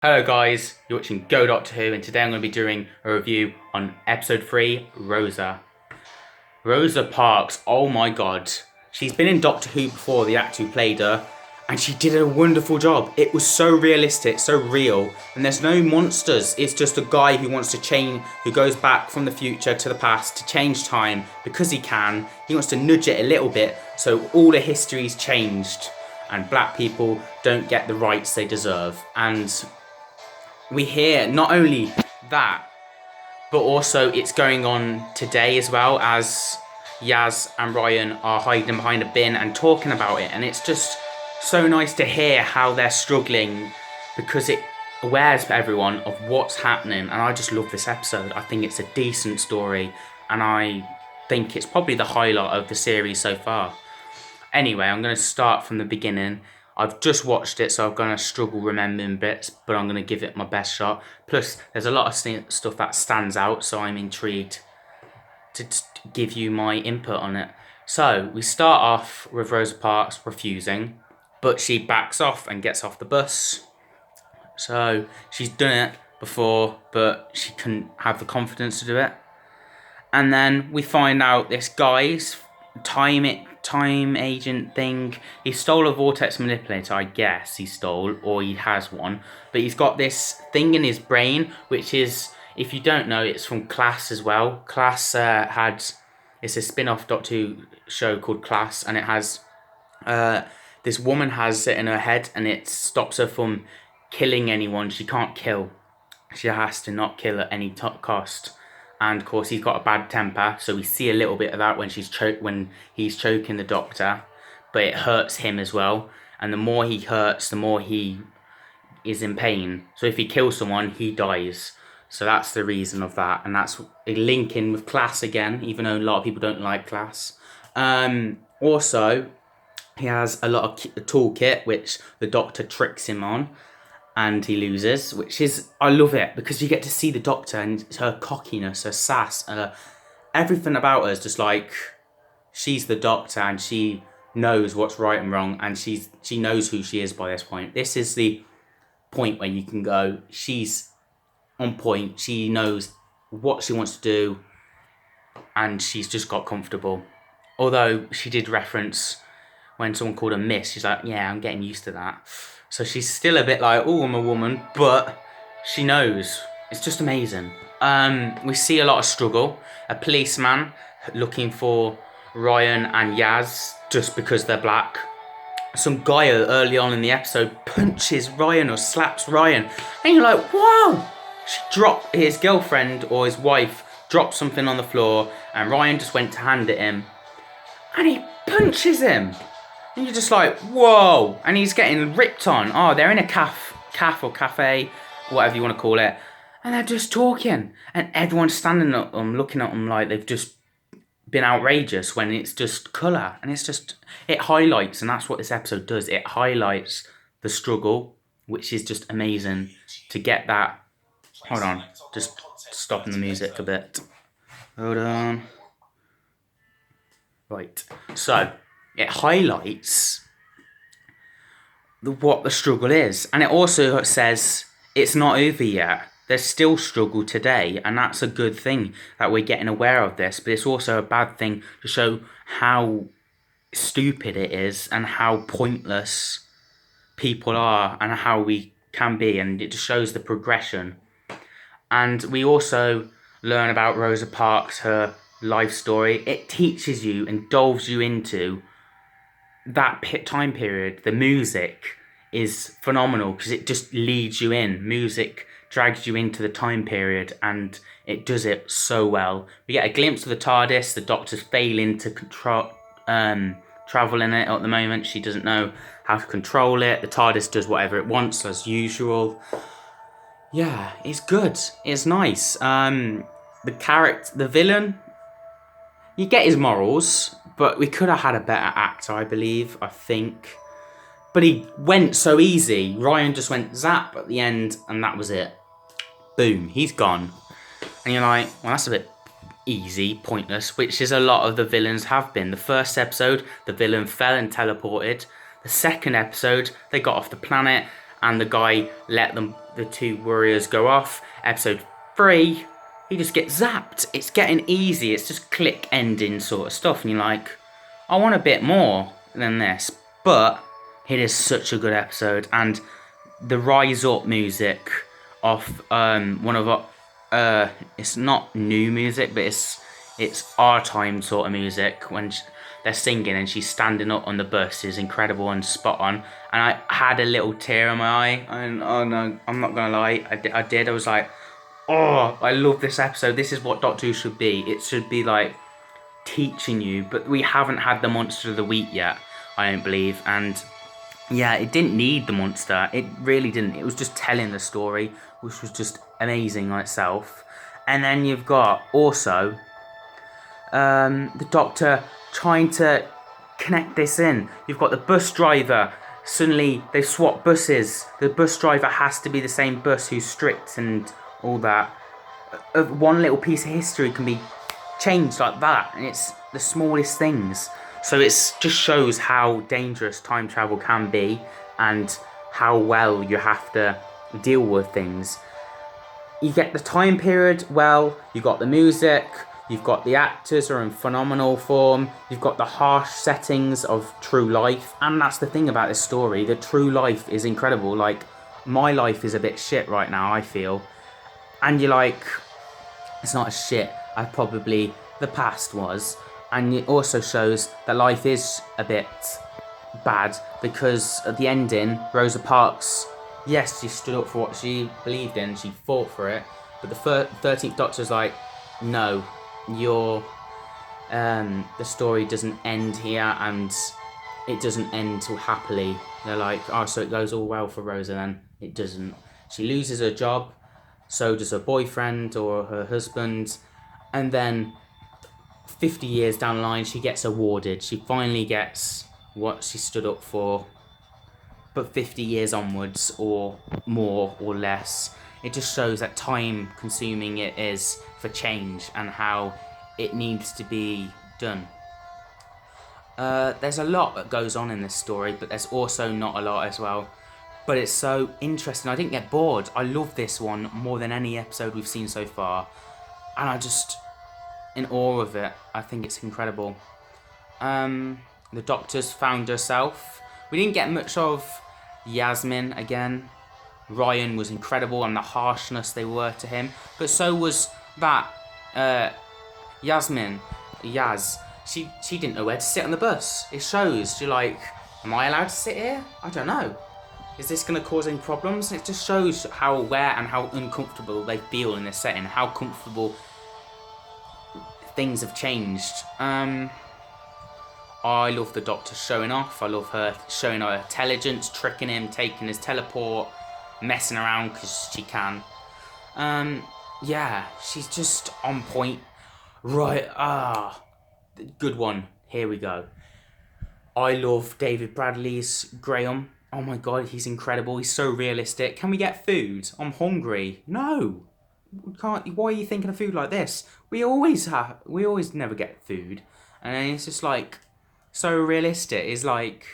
Hello guys, you're watching Go Doctor Who, and today I'm going to be doing a review on episode 3, Rosa. Rosa Parks, oh my god. She's been in Doctor Who before, the actor who played her, and she did a wonderful job. It was so realistic, so real, and there's no monsters. It's just a guy who wants to change, who goes back from the future to the past to change time because he can. He wants to nudge it a little bit so all the history's changed and black people don't get the rights they deserve. And we hear not only that, but also it's going on today as well, as Yaz and Ryan are hiding behind a bin and talking about it. And it's just so nice to hear how they're struggling, because it awares everyone of what's happening. And I just love this episode. I think it's a decent story, and I think it's probably the highlight of the series so far. Anyway, I'm going to start from the beginning. I've just watched it, so I'm going to struggle remembering bits, but I'm going to give it my best shot. Plus, there's a lot of stuff that stands out, so I'm intrigued to give you my input on it. So, we start off with Rosa Parks refusing, but she backs off and gets off the bus. So, she's done it before, but she couldn't have the confidence to do it. And then we find out this guy's time agent thing. He stole a vortex manipulator, I guess he stole, or he has one. But he's got this thing in his brain, which is, if you don't know, it's from Class as well. Class it's a spin-off Doctor Who show called Class, and it has, this woman has it in her head, and it stops her from killing anyone she can't kill. She has to not kill at any cost. And of course, he's got a bad temper, so we see a little bit of that when he's choking the Doctor, but it hurts him as well. And the more he hurts, the more he is in pain. So if he kills someone, he dies. So that's the reason of that, and that's a link in with Class again, even though a lot of people don't like Class. Also, he has a lot of toolkit which the Doctor tricks him on, and he loses, which is, I love it, because you get to see the Doctor and her cockiness, her sass, everything about her is just like, she's the Doctor and she knows what's right and wrong, and she knows who she is by this point. This is the point where you can go, she's on point, she knows what she wants to do, and she's just got comfortable. Although she did reference when someone called her Miss, she's like, yeah, I'm getting used to that. So she's still a bit like, oh, I'm a woman, but she knows. It's just amazing. We see a lot of struggle. A policeman looking for Ryan and Yaz just because they're black. Some guy early on in the episode punches Ryan or slaps Ryan. And you're like, wow! His girlfriend or his wife dropped something on the floor, and Ryan just went to hand it him. And he punches him. And you're just like, whoa! And he's getting ripped on. Oh, they're in a cafe, whatever you want to call it. And they're just talking. And everyone's standing at them, looking at them like they've just been outrageous, when it's just colour. And it's just, it highlights, and that's what this episode does. It highlights the struggle, which is just amazing to get that. Hold on, just stopping the music a bit. Hold on. Right, so it highlights what the struggle is, and it also says it's not over yet. There's still struggle today, and that's a good thing that we're getting aware of this, but it's also a bad thing to show how stupid it is and how pointless people are and how we can be, and it just shows the progression. And we also learn about Rosa Parks, her life story. It teaches you and delves you into that time period. The music is phenomenal because it just leads you in. Music drags you into the time period, and it does it so well. We get a glimpse of the TARDIS. The Doctor's failing to control, travel in it at the moment. She doesn't know how to control it. The TARDIS does whatever it wants as usual. Yeah, it's good. It's nice. The villain, you get his morals, but we could have had a better actor, I think. But he went so easy. Ryan just went zap at the end, and that was it. Boom, he's gone. And you're like, well, that's a bit easy, pointless, which is a lot of the villains have been. The first episode, the villain fell and teleported. The second episode, they got off the planet, and the guy let them the two warriors go off. Episode 3, he just gets zapped. It's getting easy. It's just click ending sort of stuff. And you're like, I want a bit more than this. But it is such a good episode. And the Rise Up music of one of it's not new music, but it's our time sort of music when they're singing and she's standing up on the bus is incredible and spot on. And I had a little tear in my eye, and oh no, I'm not gonna lie, I did. I was like, oh, I love this episode. This is what Doctor Who should be. It should be like teaching you, but we haven't had the monster of the week yet, I don't believe. And yeah, it didn't need the monster. It really didn't. It was just telling the story, which was just amazing on itself. And then you've got also the Doctor trying to connect this in. You've got the bus driver. Suddenly they've swapped buses. The bus driver has to be the same bus who's strict and all that. One little piece of history can be changed like that, and it's the smallest things. So it just shows how dangerous time travel can be and how well you have to deal with things. You get the time period well, you got the music, you've got the actors are in phenomenal form, you've got the harsh settings of true life, and that's the thing about this story, the true life is incredible. Like, my life is a bit shit right now, I feel. And you're like, it's not as shit as probably the past was. And it also shows that life is a bit bad, because at the ending, Rosa Parks, yes, she stood up for what she believed in, she fought for it, but the 13th Doctor's like, no, the story doesn't end here, and it doesn't end too happily. They're like, oh, so it goes all well for Rosa then? It doesn't. She loses her job, so does her boyfriend or her husband, and then 50 years down the line, she gets awarded. She finally gets what she stood up for. But 50 years onwards, or more or less, it just shows that time consuming it is for change and how it needs to be done. There's a lot that goes on in this story, but there's also not a lot as well. But it's so interesting. I didn't get bored. I love this one more than any episode we've seen so far. And I just, in awe of it. I think it's incredible. The Doctor's found herself. We didn't get much of Yasmin again. Ryan was incredible and the harshness they were to him. But so was that Yasmin. Yaz. She didn't know where to sit on the bus. It shows. She's like, am I allowed to sit here? I don't know. Is this going to cause any problems? It just shows how aware and how uncomfortable they feel in this setting. How comfortable things have changed. I love the Doctor showing off. I love her showing her intelligence, tricking him, taking his teleport, messing around because she can. Yeah, she's just on point. Right, good one. Here we go. I love David Bradley's Graham. Oh my god, he's incredible. He's so realistic. Can we get food? I'm hungry. No. We can't. Why are you thinking of food like this? We always never get food. And then it's just like so realistic. It's like,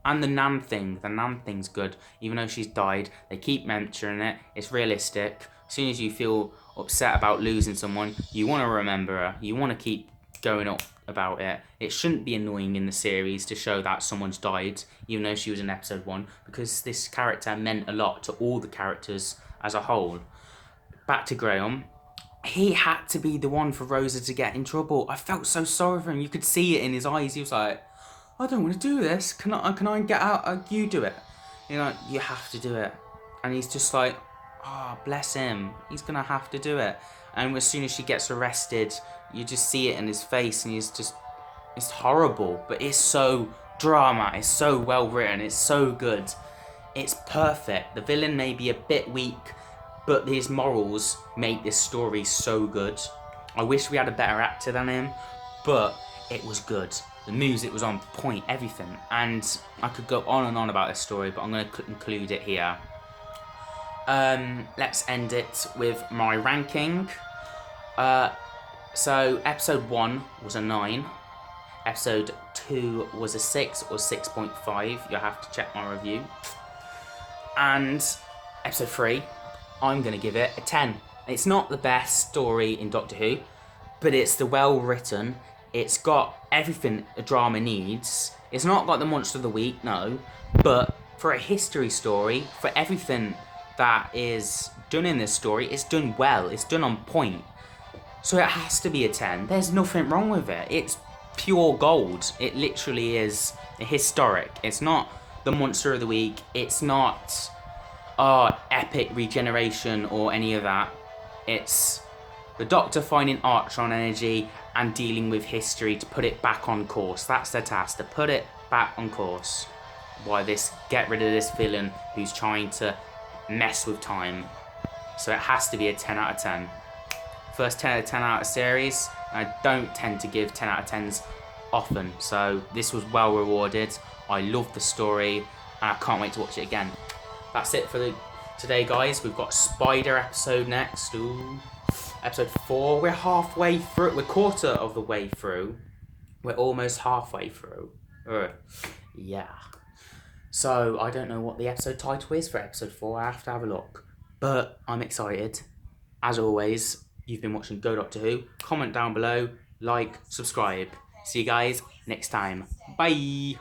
and the Nan thing's good. Even though she's died, they keep mentioning it. It's realistic. As soon as you feel upset about losing someone, you want to remember her. You want to keep going up about it. It shouldn't be annoying in the series to show that someone's died, even though she was in episode 1, because this character meant a lot to all the characters as a whole. Back to Graham. He had to be the one for Rosa to get in trouble. I felt so sorry for him. You could see it in his eyes. He was like, I don't want to do this. Can I get out? You do it. You know, you have to do it. And he's just like, oh, bless him. He's going to have to do it. And as soon as she gets arrested, you just see it in his face, and it's horrible, but it's so drama, it's so well written, it's so good, it's perfect. The villain may be a bit weak, but his morals make this story so good. I wish we had a better actor than him, but it was good. The music was on point, everything, and I could go on and on about this story, but I'm going to conclude it here. Let's end it with my ranking. So episode 1 was a 9, episode 2 was a 6 or 6.5, you'll have to check my review, and episode 3 I'm going to give it a 10. It's not the best story in Doctor Who, but it's the well written. It's got everything a drama needs. It's not got the monster of the week, no, but for a history story, for everything that is done in this story, it's done well. It's done on point. So it has to be a 10. There's nothing wrong with it. It's pure gold. It literally is historic. It's not the monster of the week. It's not epic regeneration or any of that. It's the Doctor finding Archtron energy and dealing with history to put it back on course. That's their task, to put it back on course. Get rid of this villain who's trying to mess with time. So it has to be a 10 out of 10. First 10 out of 10 out of series. I don't tend to give 10 out of 10s often, so this was well rewarded. I loved the story and I can't wait to watch it again. That's it for today, guys. We've got a Spider episode next. Ooh. Episode 4. We're halfway through. We're quarter of the way through. We're almost halfway through. Yeah. So I don't know what the episode title is for episode 4. I have to have a look. But I'm excited. As always, you've been watching Go Doctor Who. Comment down below, like, subscribe. See you guys next time. Bye.